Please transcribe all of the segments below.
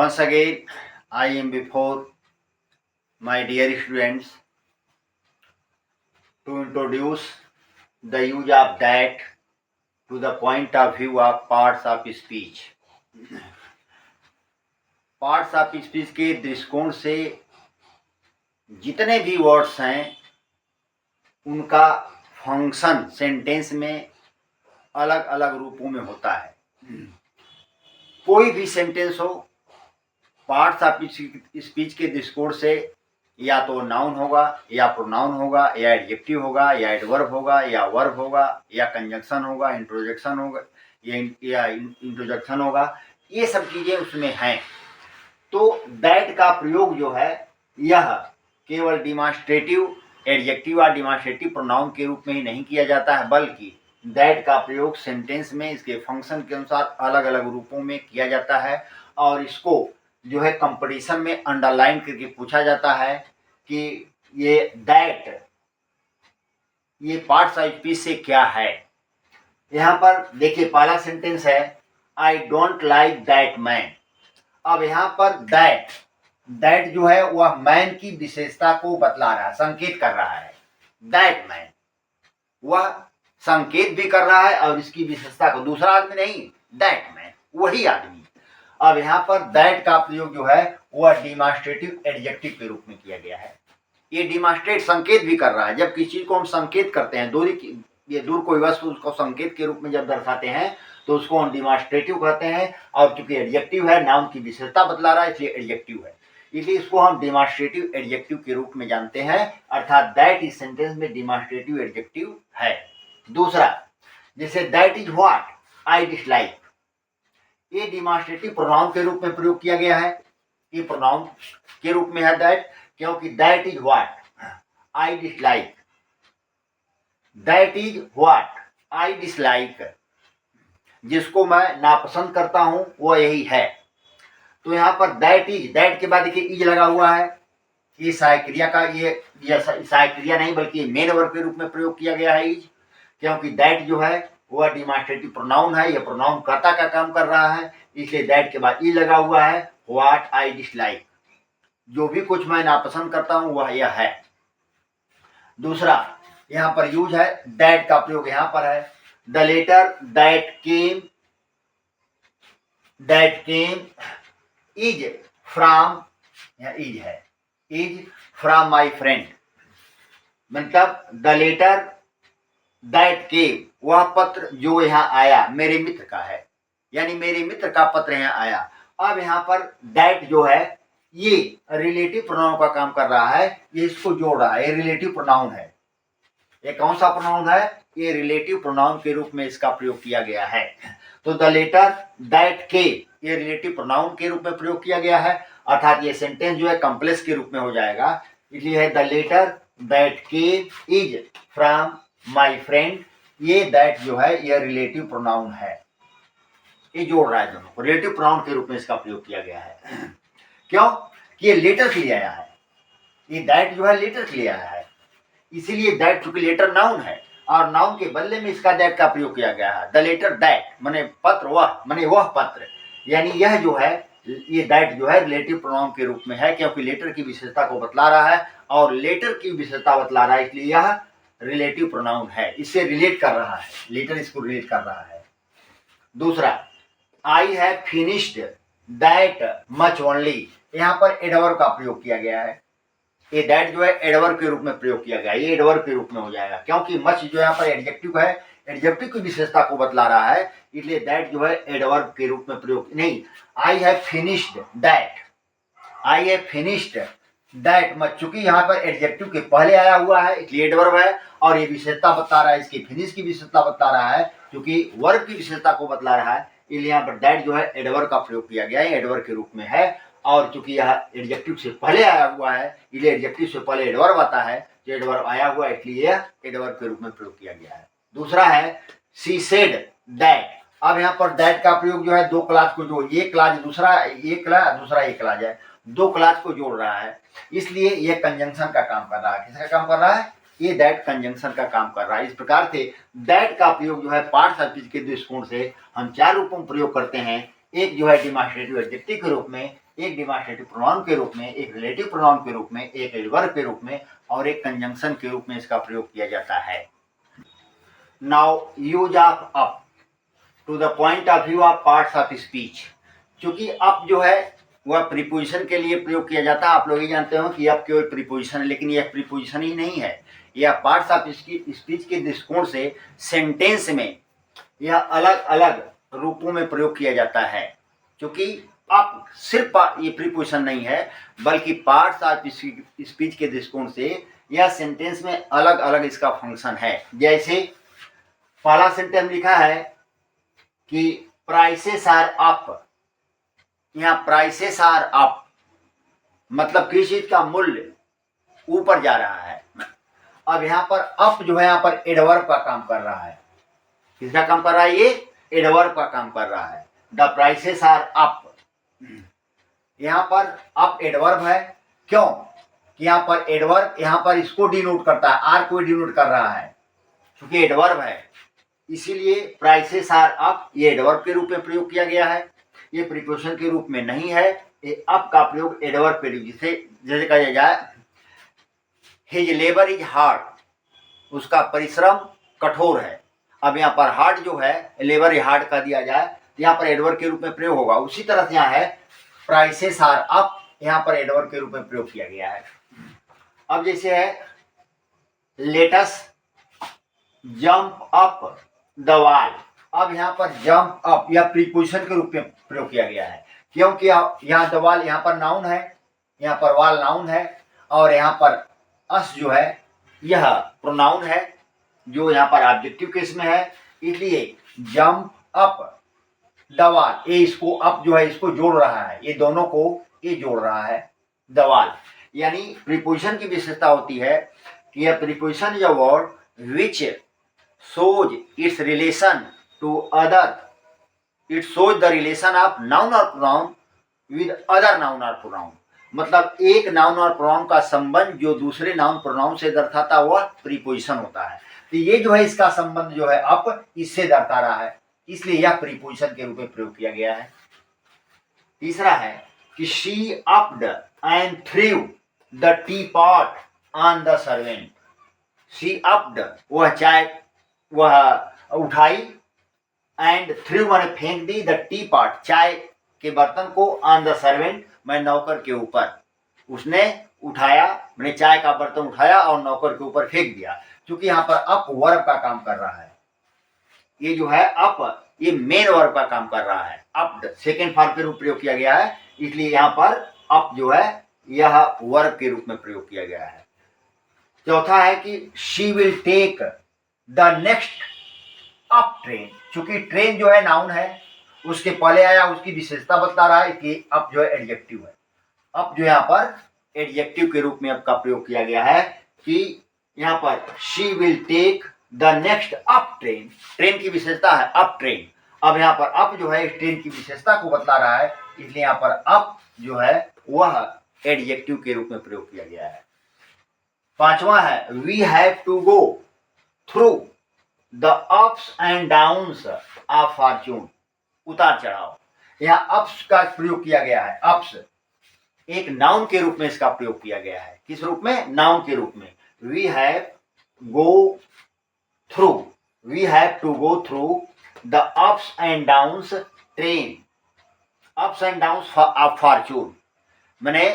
Once again, I am before my dear students to introduce the use of that to the point of view of parts of speech. Parts of speech के दृष्टिकोण से जितने भी words हैं उनका function sentence में अलग अलग रूपों में होता है। कोई भी सेंटेंस हो, पार्ट्स ऑफ स्पीच के दृष्टिकोण से या तो नाउन होगा या प्रोनाउन होगा या एडजेक्टिव होगा या एडवर्ब होगा या वर्ब होगा या कंजंक्शन होगा, इंट्रोजेक्शन होगा या इंट्रोजेक्शन होगा, ये सब चीज़ें उसमें हैं। तो दैट का प्रयोग जो है यह केवल डिमॉन्स्ट्रेटिव एडजेक्टिव या डिमॉन्स्ट्रेटिव प्रोनाउन के रूप में ही नहीं किया जाता है, बल्कि दैट का प्रयोग सेंटेंस में इसके फंक्शन के अनुसार अलग अलग रूपों में किया जाता है। और इसको जो है कंपटीशन में अंडरलाइन करके पूछा जाता है कि ये दैट ये पार्ट्स ऑफ स्पीच से क्या है। यहाँ पर देखिए पहला सेंटेंस है I don't like that man. अब यहाँ पर दैट जो है वह मैन की विशेषता को बतला रहा है, संकेत कर रहा है। दैट मैन वह संकेत भी कर रहा है और इसकी विशेषता को, दूसरा आदमी नहीं, दैट मैन वही आदमी। अब यहाँ पर दैट का प्रयोग जो है वह डिमॉन्स्ट्रेटिव एडजेक्टिव के रूप में किया गया है। ये डिमॉन्स्ट्रेट संकेत भी कर रहा है। जब किसी चीज को हम संकेत करते हैं, दूर कोई वस्तु उसको संकेत के रूप में जब दर्शाते हैं तो उसको हम डिमॉन्स्ट्रेटिव कहते हैं। और चूंकि एडजेक्टिव है, नाउन की विशेषता बतला रहा है, इसलिए एडजेक्टिव है, इसलिए इसको हम डिमॉन्स्ट्रेटिव एडजेक्टिव के रूप में जानते हैं। अर्थात दैट इस सेंटेंस में डिमॉन्स्ट्रेटिव एडजेक्टिव है। दूसरा, जैसे that is what I dislike, ये डिमॉन्स्ट्रेटिव प्रोनाउन के रूप में प्रयोग किया गया है। ये प्रोनाउन के रूप में है दैट, क्योंकि that is what I dislike, that is what I dislike, जिसको मैं नापसंद करता हूं वह यही है। तो यहाँ पर दैट इज, दैट के बाद देखिए इज लगा हुआ है। ये सहायक क्रिया का, ये सहायक क्रिया नहीं बल्कि मेन वर्ब के रूप में प्रयोग किया गया है इज, क्योंकि दैट जो है वह डिमॉन्स्ट्रेटिव प्रोनाउन है, यह प्रोनाउन कर्ता का काम कर रहा है, इसलिए दैट के बाद ई लगा हुआ है। व्हाट आई डिसलाइक, जो भी कुछ मैं नापसंद करता हूं वह यह है। दूसरा, यहाँ पर यूज है दैट का प्रयोग यहाँ पर है, the letter that came is from, यहाँ इज है, इज फ्रॉम माई फ्रेंड, मतलब द लेटर दैट केम, वह पत्र जो यहाँ आया मेरे मित्र का है, यानी मेरे मित्र का पत्र यहाँ आया। अब यहाँ पर दैट जो है ये रिलेटिव प्रोनाउन का काम कर रहा है, ये इसको जोड़ रहा है, ये रिलेटिव प्रोनाउन है। ये कौन सा प्रोनाउन है? ये रिलेटिव प्रोनाउन के रूप में इसका प्रयोग किया गया है। तो द लेटर दैट के, ये रिलेटिव प्रोनाउन के रूप में प्रयोग किया गया है, अर्थात ये सेंटेंस जो है कॉम्प्लेक्स के रूप में हो जाएगा। इसलिए है द लेटर दैट के इज फ्रॉम माई फ्रेंड, ये दैट जो है यह रिलेटिव प्रोनाउन है, ये जोड़ रहा है, दोनों रिलेटिव प्रोनाउन के रूप में इसका प्रयोग किया गया है। क्यों? कि ये लेटर के लिए आया है, ये दैट जो है लेटर के लिए आया है, इसीलिए दैट चूंकि लेटर नाउन है और नाउन के बदले में इसका दैट का प्रयोग किया गया है। द लेटर दैट माने पत्र, वह माने वह पत्र, यानी यह जो है ये दैट जो है रिलेटिव प्रोनाउन के रूप में है, क्योंकि लेटर की विशेषता को बतला रहा है और लेटर की विशेषता बतला रहा है, इसलिए यह रिलेटिव प्रोनाउन है, इससे रिलेट कर रहा है, लेटर इसको रिलेट कर रहा है। दूसरा, I have finished that much only, यहाँ पर एडवर्ब का प्रयोग किया गया है। ये दैट जो है एडवर्ब के रूप में प्रयोग किया गया है, ये एडवर्ब के रूप में हो जाएगा, क्योंकि मच जो यहाँ पर एडजेक्टिव है, एडजेक्टिव की विशेषता को बतला रहा है, इसलिए दैट जो है एडवर्ब के रूप में प्रयोग नहीं। I have finished that, I have finished that much, चूंकि यहाँ पर एडजेक्टिव के पहले आया हुआ है इसलिए एडवर्ब है, और ये विशेषता बता रहा है, इसकी फिनिश की विशेषता बता रहा है, क्योंकि वर्ब की विशेषता को बतला रहा है, इसलिए यहाँ पर दैट जो है एडवर्ब का प्रयोग किया गया है, एडवर्ब के रूप में है। और चूंकि यह एडजेक्टिव से पहले आया हुआ है, इसलिए एडजेक्टिव से पहले एडवर्ब आता है, जो एडवर्ब आया हुआ है इसलिए यह एडवर्ब के रूप में प्रयोग किया गया है। दूसरा है शी सेड दैट। अब यहाँ पर दैट का प्रयोग जो है दो क्लास को जो, ये क्लास दूसरा एक क्लास, दूसरा एक क्लास है, दो क्लास को जोड़ रहा है, इसलिए यह कंजंक्शन का काम कर रहा है। किसका काम कर रहा है? ये दैट कंजंक्शन का काम कर रहा है। इस प्रकार से दैट का प्रयोग जो है पार्ट्स ऑफ स्पीच के दृष्टिकोण से हम चार रूपों में प्रयोग करते हैं। एक जो है डिमॉन्स्ट्रेटिव एडजेक्टिव के रूप में, एक डिमॉन्स्ट्रेटिव प्रोनाउन के रूप में, एक रिलेटिव प्रोनाउन के रूप में, एक एडवर्ब के रूप में और एक कंजंक्शन के रूप में इसका प्रयोग किया जाता है। Now use of up to the point of view of parts of speech. क्योंकि अप जो है वह प्रीपोजिशन के लिए प्रयोग किया जाता है। आप लोग ये जानते हो कि अब केवल प्रीपोजिशन है, लेकिन यह प्रीपोजिशन ही नहीं है, यह पार्ट्स ऑफ स्पीच के दृष्टिकोण से सेंटेंस में यह अलग अलग रूपों में प्रयोग किया जाता है। क्योंकि अब सिर्फ ये प्रीपोजिशन नहीं है, बल्कि पार्ट्स ऑफ स्पीच के दृष्टिकोण से यह सेंटेंस में अलग अलग इसका फंक्शन है। जैसे पहला सेंटेंस लिखा है कि प्राइसेस आर अप। यहाँ प्राइसेस आर अप मतलब किसी चीज का मूल्य ऊपर जा रहा है। अब यहाँ पर अप जो है यहाँ पर एडवर्ब का काम कर रहा है। किसका काम कर रहा है? ये एडवर्ब का काम कर रहा है। द प्राइसेस आर अप, यहाँ पर अप एडवर्ब है। क्यों कि यहाँ पर एडवर्ब यहाँ पर इसको डिनोट करता है, आर को डिनोट कर रहा है, क्योंकि एडवर्ब है, इसीलिए प्राइसेस आर अप ये एडवर्ब के रूप में प्रयोग किया गया है, ये प्रीपोजिशन के रूप में नहीं है। ये अप का प्रयोग एडवर्ब के रूप, जैसे कहा जाए हिज लेबर इज हार्ड, उसका परिश्रम कठोर है। अब यहाँ पर हार्ड जो है लेबर हार्ड का दिया जाए तो यहाँ पर एडवर्ब के रूप में प्रयोग होगा। उसी तरह से यहाँ है प्राइसेस आर अप, यहाँ पर एडवर्ब के रूप में प्रयोग किया गया है। अब जैसे है let us jump up the wall, अब यहाँ पर जंप अप या प्रीपोजिशन के रूप में प्रयोग किया गया है, क्योंकि यहाँ द वॉल यहाँ पर नाउन है, यहाँ पर वॉल नाउन है, और यहाँ पर अस जो है यह प्रोनाउन है जो यहाँ पर ऑब्जेक्टिव केस में है। इसलिए जंप अप द वॉल, ये इसको अप जो है इसको जोड़ रहा है, ये दोनों को ये जोड़ रहा है द वॉल। यानी प्रीपोजिशन की विशेषता होती है कि यह preposition is a word which shows its relation to other, it shows the relation of noun or pronoun with other noun or pronoun। मतलब एक नाउन और प्रोनाउन का संबंध जो दूसरे नाउन प्रोनाउन से दर्शाता वह प्रीपोजिशन होता है। तो ये जो है इसका संबंध जो है अप इससे दर्शा रहा है, इसलिए यह प्रीपोजिशन के रूप में प्रयोग किया गया है। तीसरा है कि she upped and threw the teapot on the servant। she upped वह चाय वह उठाई, एंड थ्रू मैंने फेंक दी, द टी पॉट चाय के बर्तन को, ऑन द सर्वेंट मैं नौकर के ऊपर, उसने उठाया, मैंने चाय का बर्तन उठाया और नौकर के ऊपर फेंक दिया। क्योंकि यहाँ पर अप वर्ब का काम कर रहा है, ये जो है अप ये मेन वर्ब का काम कर रहा है। अप सेकेंड फॉर्म के रूप प्रयोग किया गया है, इसलिए यहाँ पर अप जो है यह वर्ब के रूप में प्रयोग किया गया है। चौथा है कि she will take the next up train, चूंकि ट्रेन जो है नाउन है, उसके पहले आया उसकी विशेषता बता रहा है कि अप जो है एडजेक्टिव है। अप जो यहाँ पर एडजेक्टिव के रूप में अप का प्रयोग किया गया है कि यहाँ पर she will take the next up train, train की विशेषता है अप ट्रेन। अब यहाँ पर अप जो है ट्रेन की विशेषता को बता रहा है, इसलिए यहाँ पर अप जो है वह एडजेक्टिव के रूप में प्रयोग किया गया है। पांचवा है we have to go through the ups and downs of fortune, उतार चढ़ाव। यहाँ अप्स का प्रयोग किया गया है, अप्स एक नाउन के रूप में इसका प्रयोग किया गया है। किस रूप में? नाउन के रूप में। We have go through, we have to go through the ups and downs train, ups and downs of fortune. मैंने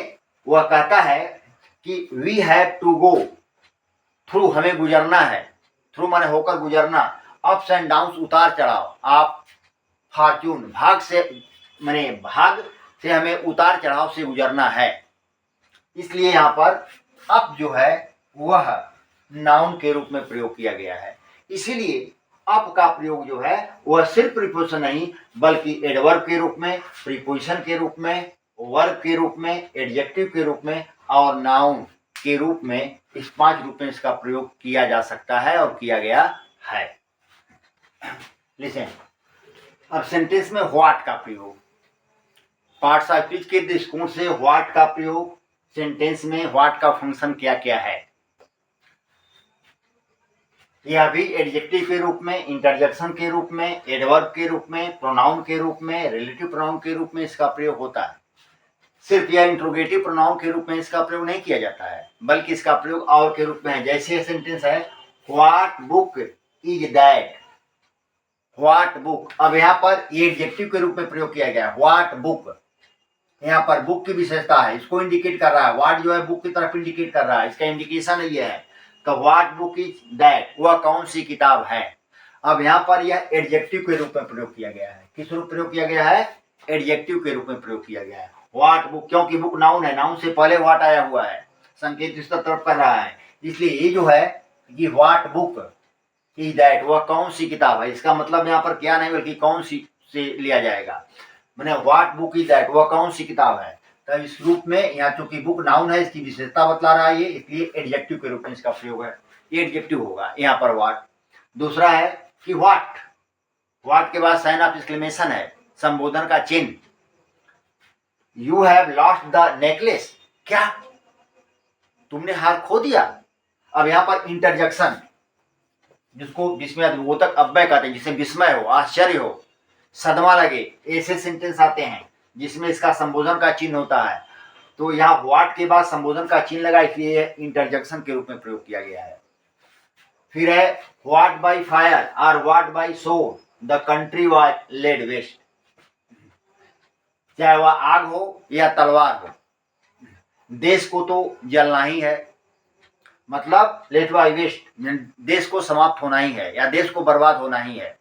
वह कहता है कि we have to go through, हमें गुजरना है, थ्रू माने होकर गुजरना, अप्स एंड डाउन्स उतार चढ़ाव, आप फॉर्च्यून भाग से माने भाग से हमें उतार चढ़ाव से गुजरना है। इसलिए यहाँ पर अप जो है वह नाउन के रूप में प्रयोग किया गया है। इसीलिए अप का प्रयोग जो है वह सिर्फ प्रीपोजिशन नहीं बल्कि एडवर्ब के रूप में, प्रीपोजिशन के रूप में, वर्ब के रूप में, एडजेक्टिव के रूप में और नाउन के रूप में, इस 5 रूप में इसका प्रयोग किया जा सकता है और किया गया है। लिसन, अब सेंटेंस में व्हाट का प्रयोग, पार्ट्स ऑफ स्पीच के दृष्टिकोण से व्हाट का प्रयोग, सेंटेंस में व्हाट का फंक्शन क्या क्या है। यह भी एडजेक्टिव के रूप में, इंटरजेक्शन के रूप में, एडवर्ब के रूप में, प्रोनाउन के रूप में, रिलेटिव प्रोनाउन के रूप में इसका प्रयोग होता है। सिर्फ यह इंट्रोगेटिव प्रोनाउन के रूप में इसका प्रयोग नहीं किया जाता है, बल्कि इसका प्रयोग और के रूप में है। जैसे सेंटेंस है what book is that, what book. अब यहाँ पर ये एडजेक्टिव के रूप में प्रयोग किया गया है व्हाट बुक। यहाँ पर बुक की विशेषता है, इसको इंडिकेट कर रहा है। व्हाट जो है बुक की तरफ इंडिकेट कर रहा है, इसका इंडिकेशन ये है। तो व्हाट बुक इज दैट, वह कौन सी किताब है। अब यहाँ पर यह एडजेक्टिव के रूप में प्रयोग किया गया है। किस रूप प्रयोग किया गया है? एडजेक्टिव के रूप में प्रयोग किया गया है। व्हाट बुक, क्योंकि बुक नाउन है, नाउन से पहले व्हाट आया हुआ है, संकेत इस तरफ कर रहा है। इसलिए ये जो है कि व्हाट बुक इज दैट, वह कौन सी किताब है, इसका मतलब यहाँ पर क्या नहीं बल्कि कौन सी से लिया जाएगा। मैंने व्हाट बुक इज दैट, वह कौन सी किताब है। तो इस रूप में यहाँ चूंकि बुक नाउन है, इसकी विशेषता बतला रहा है ये, इसलिए एडजेक्टिव के रूप में इसका प्रयोग है। ये एडजेक्टिव होगा यहाँ पर व्हाट। दूसरा है कि व्हाट, व्हाट के बाद साइन ऑफ एक्सक्लेमेशन है, संबोधन का चिन्ह। You have lost the necklace, क्या तुमने हार खो दिया। अब यहाँ पर इंटरजेक्शन, जिसको विस्मयाद्बोधक अव्यय कहते हैं, जिसमें विस्मय हो, आश्चर्य हो, सदमा लगे, ऐसे सेंटेंस आते हैं जिसमें इसका संबोधन का चिन्ह होता है। तो यहाँ व्हाट के बाद संबोधन का चिन्ह लगा, इसलिए इंटरजेक्शन के रूप में प्रयोग किया गया है। फिर है व्हाट बाय फायर और व्हाट बाय सो the country was laid waste, चाहे वह आग हो या तलवार हो, देश को तो जलना ही है। मतलब लेट बाय वेस्ट, देश को समाप्त होना ही है या देश को बर्बाद होना ही है।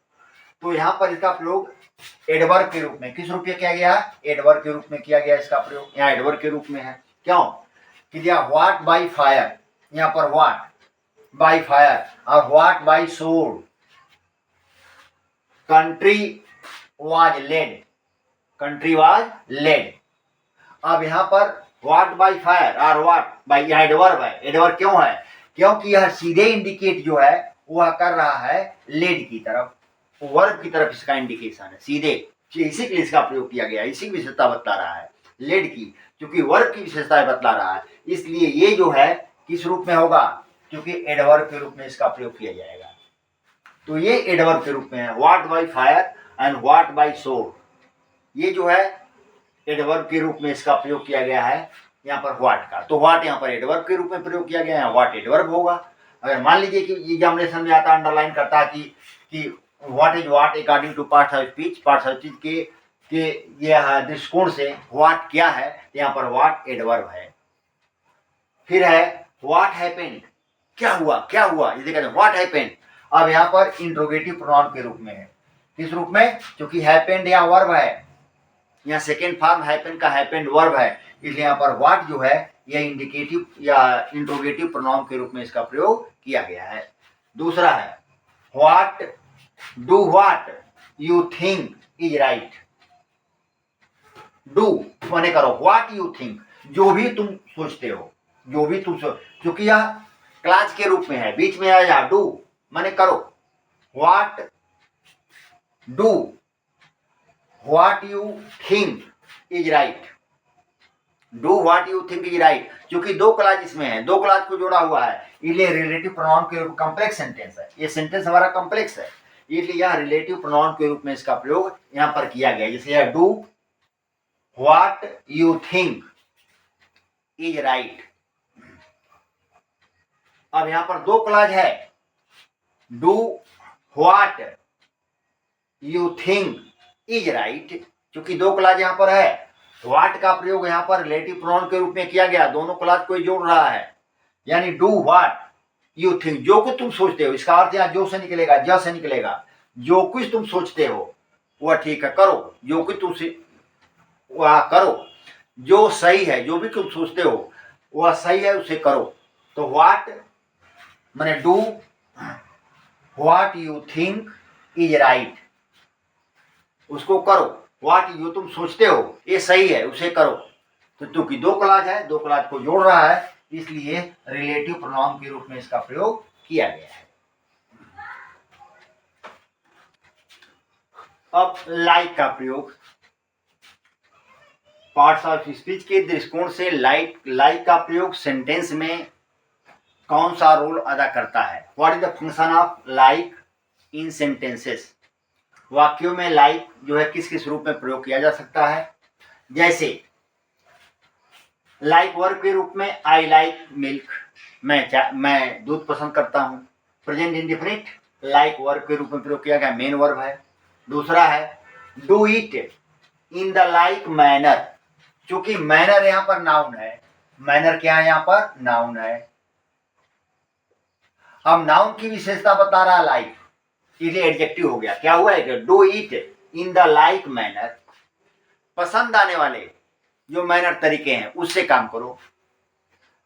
तो यहाँ पर इसका प्रयोग एडवर्ब के रूप में, किस रूप में किया गया? एडवर्ब के रूप में किया गया इसका प्रयोग। यहाँ एडवर्ब के रूप में है, क्यों कि दिया व्हाट बाय फायर, यहाँ पर व्हाट बाय फायर और what by sword, country was laid, country was laid. अब यहाँ पर व्हाट बाय फायर और व्हाट बाय, यहाँ एडवर्ब है। एडवर्ब क्यों है? क्योंकि यह सीधे इंडिकेट जो है वह कर रहा है लेड की तरफ, वर्ब की तरफ इसका इंडिकेशन है सीधे, इसी के लिए इसका प्रयोग किया गया, इसी की विशेषता बतला रहा है लेड की, क्योंकि वर्ब की विशेषता बतला रहा है। इसलिए ये जो है किस रूप में होगा? क्योंकि एडवर्ब के रूप में इसका प्रयोग किया जाएगा। तो ये एडवर्ब के रूप में है, what by fire and what by sword, ये जो है एडवर्ब के रूप में इसका प्रयोग किया गया है यहाँ पर व्हाट का। तो व्हाट यहाँ पर एडवर्ब के रूप में प्रयोग किया गया है, व्हाट एडवर्ब होगा। अगर मान लीजिए कि एग्जामिनेशन में आता, अंडरलाइन करता है कि what is what according two parts of speech, parts of speech के ये दृष्टिकोण से व्हाट क्या है, यहाँ पर व्हाट एडवर्ब है। फिर है व्हाट हैपेंड, क्या हुआ, क्या हुआ, इसे कहते हैं व्हाट हैपेंड। अब यहाँ पर इंट्रोगेटिव प्रोनाउन के रूप में है, किस रूप में? क्योंकि हैपेंड यहाँ वर्ब है, यहाँ सेकेंड फॉर्म हैपेंड का हैपेंड वर्ब है, इसलिए यहाँ पर व्हाट जो है यह इंडिकेटिव या इंट्रोगेटिव प्रोनाउन के रूप में इसका प्रयोग किया गया है। दूसरा है what do what you think is right, do माने करो, व्हाट यू थिंक जो भी तुम सोचते हो, जो भी तुम सोच, क्योंकि यह क्लास के रूप में है, बीच में आया डू माने करो, what do what you think is right, do what you think is right, क्योंकि दो क्लास इसमें है, दो क्लास को जोड़ा हुआ है, इसलिए रिलेटिव प्रोनाउन के रूप कॉम्प्लेक्स सेंटेंस है, ये सेंटेंस हमारा कॉम्प्लेक्स है, इसलिए यह रिलेटिव प्रोनाउन के रूप में इसका प्रयोग यहाँ पर किया गया। जैसे यह do what you think is right. अब यहाँ पर दो क्लास है, do what you think is right, क्योंकि दो क्लास यहाँ पर है, व्हाट का प्रयोग यहाँ पर रिलेटिव प्रोनाउन के रूप में किया गया, दोनों क्लास को जोड़ रहा है, यानी डू व्हाट यू थिंक, जो कुछ तुम सोचते हो, इसका अर्थ यहाँ जो से निकलेगा, ज से निकलेगा, जो कुछ तुम सोचते हो वह ठीक है करो, जो कुछ तुम वह करो, जो सही है, जो भी तुम सोचते हो वह सही है उसे करो। तो व्हाट माने do what you think is right, उसको करो, व्हाट यू तुम सोचते हो ये सही है उसे करो। तो क्योंकि दो क्लास है, दो क्लास को जोड़ रहा है, इसलिए रिलेटिव प्रोनाउन के रूप में इसका प्रयोग किया गया है। अब लाइक का प्रयोग, पार्ट्स ऑफ स्पीच के दृष्टिकोण से लाइक का प्रयोग सेंटेंस में कौन सा रोल अदा करता है? What is the function of like in sentences, वाक्यों में लाइक जो है किस किस रूप में प्रयोग किया जा सकता है? जैसे लाइक वर्ब के रूप में आई लाइक मिल्क, मैं दूध पसंद करता हूँ। प्रेजेंट इंडेफिनिट लाइक वर्ब के रूप में प्रयोग किया गया, मेन वर्ब है। दूसरा है do it in the like manner, चूंकि मैनर यहाँ पर नाउन है, मैनर क्या है यहाँ पर, नाउन है। अब नाउन की विशेषता बता रहा है लाइक, इसलिए एडजेक्टिव हो गया। क्या हुआ है, do it in the like manner, पसंद आने वाले जो मैनर तरीके हैं उससे काम करो।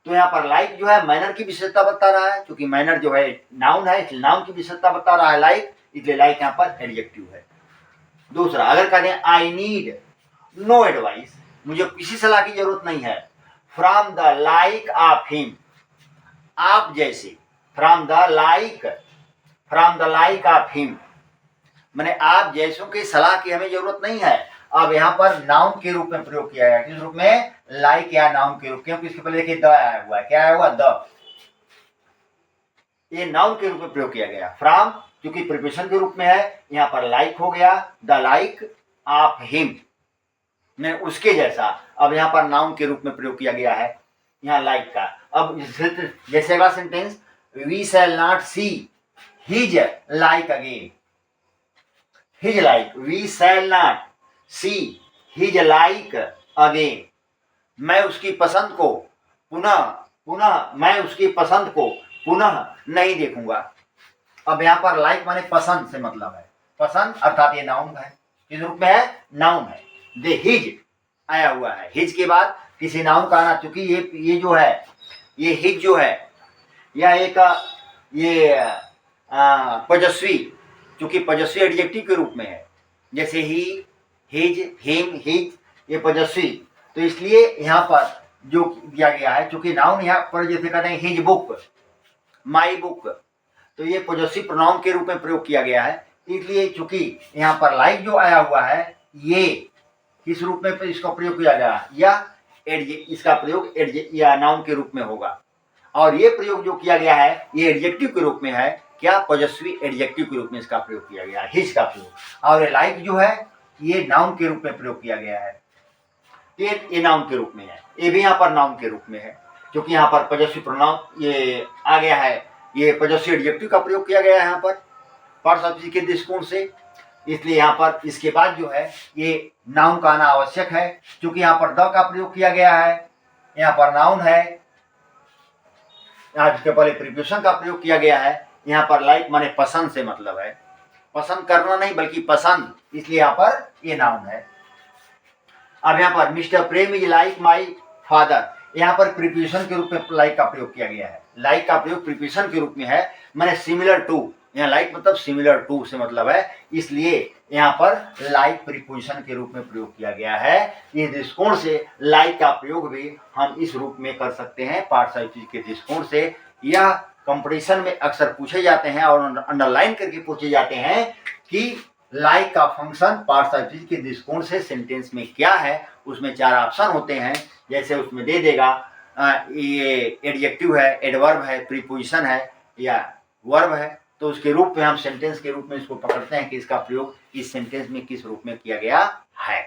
तो यहाँ पर लाइक जो है मैनर की विशेषता बता रहा है, क्योंकि मैनर जो है नाउन है, इसलिए नाउन की विशेषता बता रहा है लाइक, इसलिए लाइक यहाँ पर एडजेक्टिव है। दूसरा, अगर कहते हैं आई नीड नो एडवाइस, मुझे किसी सलाह की जरूरत नहीं है, from the like of him, आप जैसे, from the like of him, मैंने आप जैसों की सलाह की हमें जरूरत नहीं है। अब यहाँ पर नाउन के रूप में प्रयोग किया गया, किस रूप में, लाइक या नाउन के रूप, क्योंकि इसके पहले देखिए द आया हुआ है, क्या आया हुआ, द, ये नाउन के रूप में प्रयोग किया गया। फ्रॉम क्योंकि प्रीपोजिशन के रूप में है, यहाँ पर लाइक हो गया, द लाइक ऑफ हिम, मैं उसके जैसा। अब यहाँ पर नाउन के रूप में प्रयोग किया गया है यहाँ लाइक का। अब जैसे अगला sentence, we shall not see his like again, his like, we shall not see his like again, मैं उसकी पसंद को पुनः नहीं देखूंगा। अब यहाँ पर लाइक माने पसंद से मतलब है, पसंद अर्थात ये नाउन है, किस रूप में है, नाउन है। दे हिज आया हुआ है, हिज के बाद किसी नाउन का आना, चूंकि ये जो है, ये हिज जो है यह एक पजस्वी, चूंकि पजस्वी एडजेक्टिव के रूप में है, जैसे ही, हिज, हिम, हिज, ये पजस्वी, तो इसलिए यहाँ पर जो दिया गया है, चूंकि नाउन यहाँ पर जैसे कहते हैं हिज बुक, माई बुक, तो ये पॉजेसिव प्रोनाउन के रूप में प्रयोग किया गया है। इसलिए चूंकि यहाँ पर लाइक जो आया हुआ है, ये किस रूप में इसका प्रयोग किया गया, या इसका प्रयोग या नाउन के रूप में होगा। और ये प्रयोग जो किया गया है ये एडजेक्टिव के रूप में है, क्या, पॉजेसिव एडजेक्टिव के रूप में इसका प्रयोग किया गया है, हिज का प्रयोग। और लाइक जो है ये नाउन के रूप में प्रयोग किया गया है, ये नाउन के रूप में है, ये भी यहाँ पर नाउन के रूप में है, क्योंकि यहाँ पर पॉजेसिव प्रोनाउन ये आ गया है, ये पॉजेसिव एडजेक्टिव का प्रयोग किया गया है यहाँ पर पार्ट्स ऑफ स्पीच के दृष्टिकोण से। इसलिए यहाँ पर इसके बाद जो है ये नाउन का आना आवश्यक है, क्योंकि यहाँ पर द का प्रयोग किया गया है, यहाँ पर नाउन है, यहाँ इसके पहले प्रीपोजिशन का प्रयोग किया गया है। यहाँ पर लाइक माने पसंद से मतलब है, पसंद करना नहीं बल्कि पसंद, इसलिए यहाँ पर ये नाउन है। अब यहाँ पर mister Prem is like my father, यहाँ पर प्रीपोजिशन के रूप में लाइक का प्रयोग किया गया है, लाइक का प्रयोग प्रीपोजिशन के रूप में है, माने सिमिलर टू, यहाँ लाइक मतलब सिमिलर टू से मतलब है, इसलिए यहाँ पर लाइक प्रीपोजिशन के रूप में प्रयोग किया गया है। इस दृष्टिकोण से लाइक का प्रयोग भी हम इस रूप में कर सकते हैं पार्ट्स ऑफ स्पीच के दृष्टिकोण से। यह कंपटीशन में अक्सर पूछे जाते हैं और अंडरलाइन करके पूछे जाते हैं कि लाइक का फंक्शन पार्ट्स ऑफ स्पीच के दृष्टिकोण से सेंटेंस में क्या है। उसमें 4 ऑप्शन होते हैं, जैसे उसमें दे देगा ये एडजेक्टिव है, एडवर्ब है, प्रीपोजिशन है या वर्ब है, तो उसके रूप में हम सेंटेंस के रूप में इसको पकड़ते हैं कि इसका प्रयोग इस सेंटेंस में किस रूप में किया गया है।